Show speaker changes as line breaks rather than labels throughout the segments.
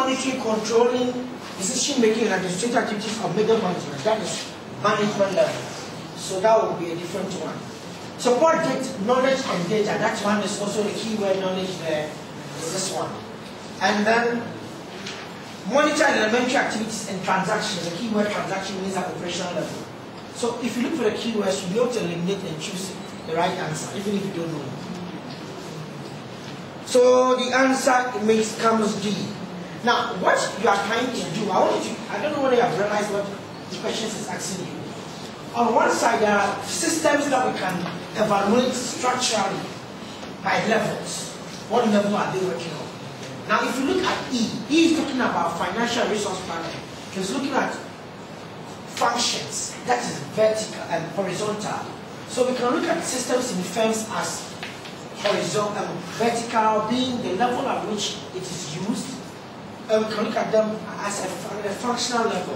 monitoring, controlling, decision-making, and administrative activities of middle management. That is management level. So that will be a different one. Support knowledge and data. That one is also the keyword knowledge there. Is this one. And then monitor elementary activities and transactions. The keyword transaction means at operational level. So if you look for the keywords, you'll be able to eliminate and choose the right answer, even if you don't know. So the answer comes D. Now, what you are trying to do, I don't know whether you have realized what the question is asking you. On one side, there are systems that we can evaluate structurally by levels. What level are they working on? Now, if you look at E is talking about financial resource planning. He's looking at functions, that is vertical and horizontal. So we can look at systems in firms as horizontal, vertical being the level at which it is used. And we can look at them as a functional level.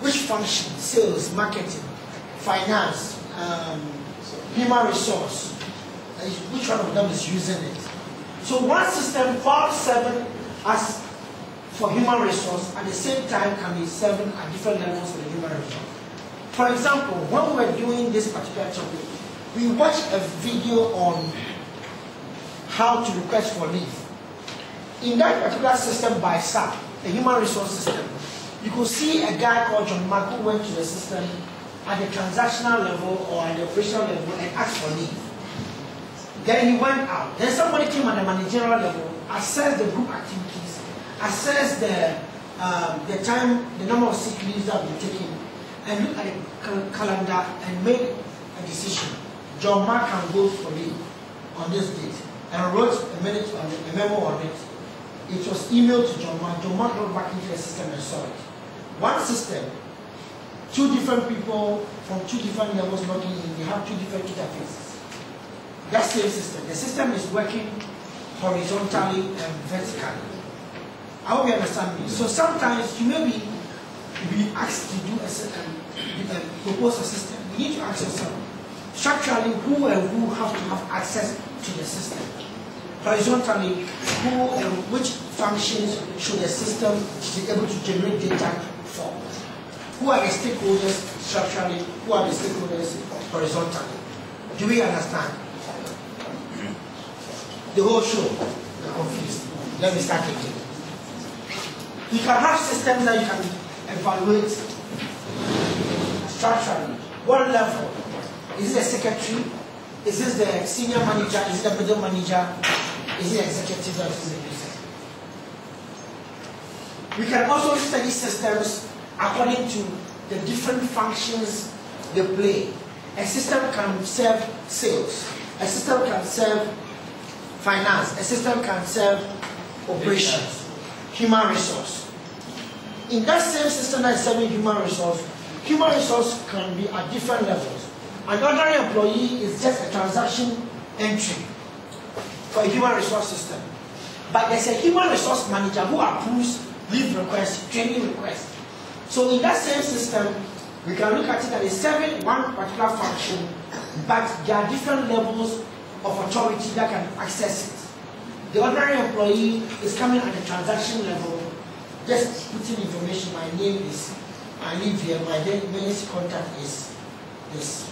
Which function? Sales, marketing, finance, human resource. Which one of them is using it? So one system, Part 7, as for human resource, at the same time can be serving at different levels for the human resource. For example, when we were doing this particular topic, we watched a video on how to request for leave. In that particular system by SAP, a human resource system, you could see a guy called John Mark who went to the system at the transactional level or at the operational level and asked for leave. Then he went out. Then somebody came at the managerial level, assessed the group activities, assessed the time, the number of sick leaves that were taken, and looked at the calendar and made a decision. John Mark can go for leave on this date, and wrote a memo on it. It was emailed to John Mark. John Mark wrote back into the system and saw it. One system, two different people from two different levels logging in, they have two different interfaces. That same system. The system is working horizontally and vertically. I hope you understand me. So sometimes you may be asked to do propose a system. You need to ask yourself, structurally, who and who have to have access to the system? Horizontally, who and which functions should the system be able to generate data for? Who are the stakeholders structurally? Who are the stakeholders horizontally? Do we understand? The whole show, you're confused. Let me start again. You can have systems that you can evaluate structurally. What level? Is it a secretary? Is this the senior manager? Is it the middle manager? Is it executive that is the user? We can also study systems according to the different functions they play. A system can serve sales. A system can serve finance. A system can serve operations, human resource. In that same system that is serving human resource can be at different levels. An ordinary employee is just a transaction entry for a human resource system. But there's a human resource manager who approves leave requests, training requests. So in that same system, we can look at it as serving one particular function, but there are different levels of authority that can access it. The ordinary employee is coming at the transaction level, just putting information. My name is, I live here, my basic contact is this.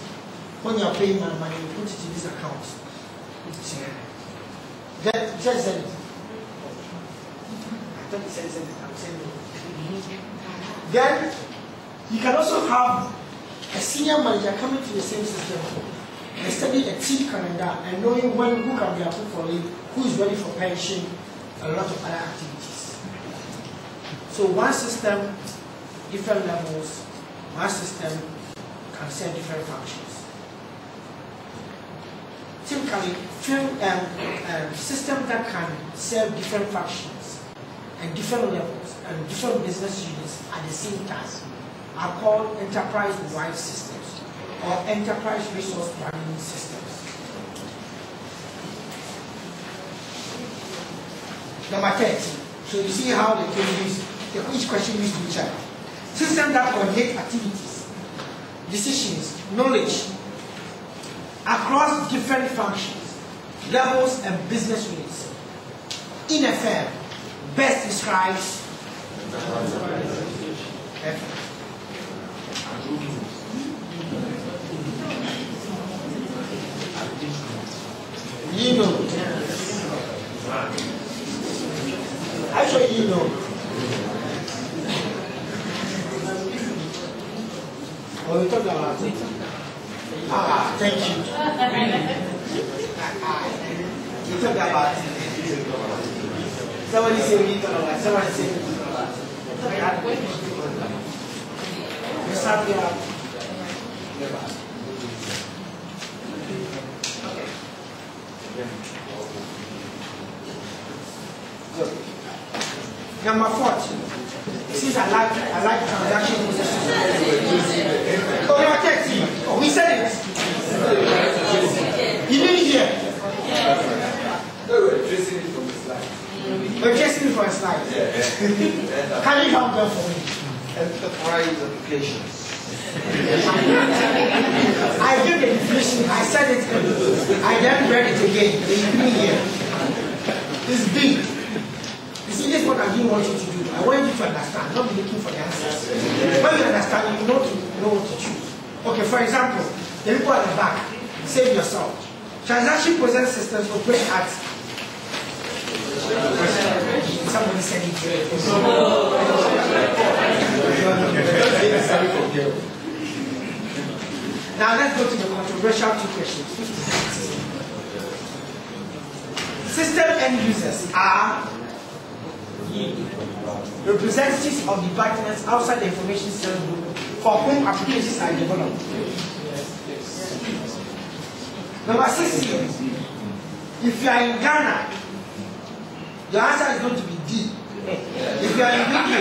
When you are paying my money, you put it in this account. Then just send it. I thought you said it, I'm saying it. Then you can also have a senior manager coming to the same system and study a team calendar and knowing who can be approved for leave, who is ready for pension, a lot of other activities. So one system, different levels, one system can serve different functions. Typically, systems that can serve different functions and different levels and different business units at the same time are called enterprise-wide systems or enterprise resource planning systems. Number 13. So you see how each question is to each other. Systems that coordinate activities, decisions, knowledge across different functions, levels, and business units. In a firm, best describes You know. Actually, you know. Oh, you talk about it. Ah, thank you. You talk about it. Somebody say we talk about it. Somebody say we talk about it. You start here. Good. Number 14. Since I like transaction processes. Oh, you are texting. Oh, we said it. You didn't hear.
No, we're tracing it from the slide.
We're tracing it from a slide. Can you help them for me?
Enterprise applications.
I gave the definition. I said it. I then read it again. The beginning here. It's big. You see, this is what I didn't want you to do. I want you to understand, not be looking for the answers. When you understand, you know what to choose. Okay, for example, the people at the back, save yourself. Transaction process systems operate at. Somebody said it. Now let's go to the controversial 2 questions. System end users are representatives of departments outside the information system group for whom applications are developed. Number 16. If you are in Ghana, your answer is going to be D. If you are in UK,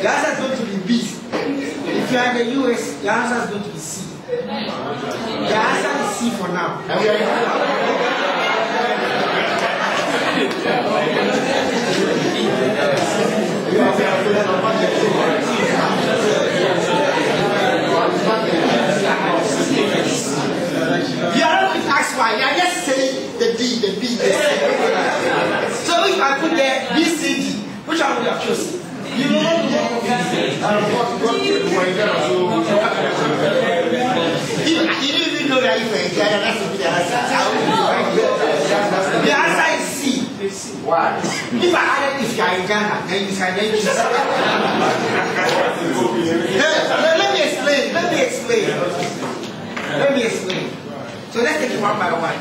your answer is going to be B. If you are in the US, your answer is going to be C. The answer is C for now. You are not asked why. You are just saying the D, the B, the C. So if I put there B, C, D, which one would you have chosen? You know what? You didn't even know that if you're in Ghana, that's the answer. The answer is C. Why? If I added if you are in Ghana, then you can then choose. Let me explain. So let's take it one by one.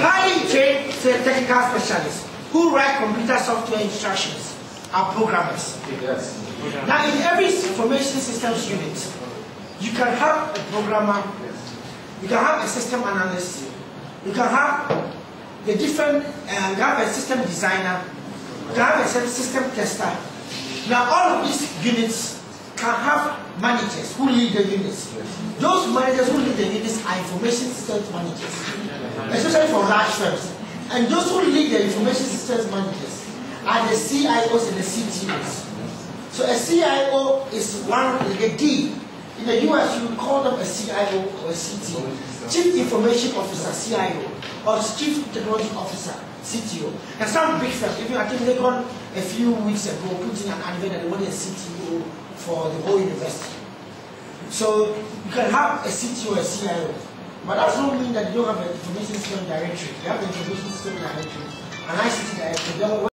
Highly trained technical specialists who write computer software instructions are programmers.
Yes.
Now, in every information systems unit, you can have a programmer, you can have a system analyst, you can have the different, you have a system designer, you can have a system tester. Now, all of these units can have managers who lead the units. Those managers who lead the units are information systems managers, especially for large firms. And those who lead the information systems managers are the CIOs and the CTOs. So a CIO is one, the D. In the US, you would call them a CIO or a CTO. Chief Information Officer, CIO, or Chief Technology Officer, CTO. And some big firms, even I think they got a few weeks ago, putting an advert that they wanted a CTO for the whole university. So you can have a CTO or a CIO, but that doesn't mean that you don't have an information system directory. You have the information system directory, an ICT directory.